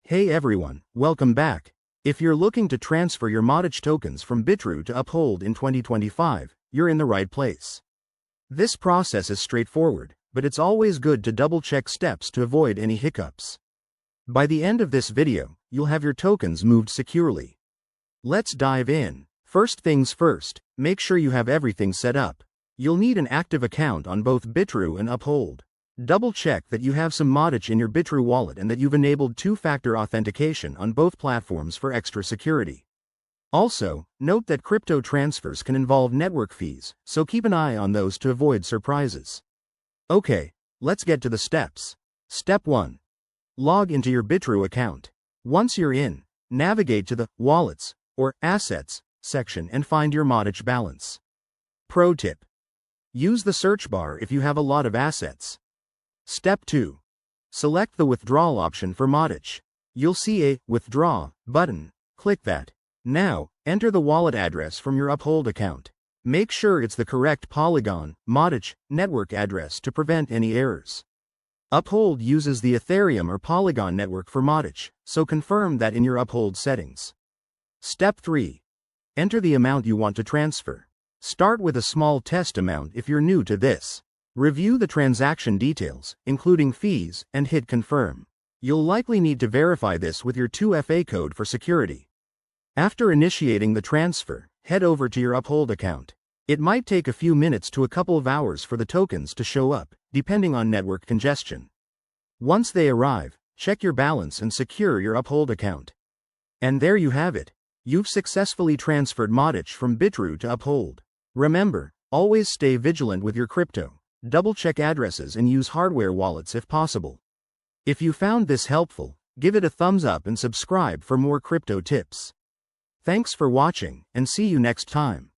Hey everyone, welcome back. If you're looking to transfer your Modic tokens from Bitrue to Uphold in 2025, you're in the right place. This process is straightforward, but it's always good to double-check steps to avoid any hiccups. By the end of this video, you'll have your tokens moved securely. Let's dive in. First things first, make sure you have everything set up. You'll need an active account on both Bitrue and Uphold. Double-check that you have some Modic in your Bitrue wallet and that you've enabled two-factor authentication on both platforms for extra security. Also, note that crypto transfers can involve network fees, so keep an eye on those to avoid surprises. Okay, let's get to the steps. Step 1. Log into your Bitrue account. Once you're in, navigate to the Wallets or Assets section and find your Modic balance. Pro tip: use the search bar if you have a lot of assets. Step 2. Select the withdrawal option for Modic. You'll see a Withdraw button. Click that. Now, enter the wallet address from your Uphold account. Make sure it's the correct Polygon Modic network address to prevent any errors. Uphold uses the Ethereum or Polygon network for Modic, so confirm that in your Uphold settings. Step 3. Enter the amount you want to transfer. Start with a small test amount if you're new to this. Review the transaction details, including fees, and hit confirm. You'll likely need to verify this with your 2FA code for security. After initiating the transfer, head over to your Uphold account. It might take a few minutes to a couple of hours for the tokens to show up, depending on network congestion. Once they arrive, check your balance and secure your Uphold account. And there you have it. You've successfully transferred Modic from Bitrue to Uphold. Remember, always stay vigilant with your crypto. Double-check addresses and use hardware wallets if possible. If you found this helpful, give it a thumbs up and subscribe for more crypto tips. Thanks for watching, and see you next time.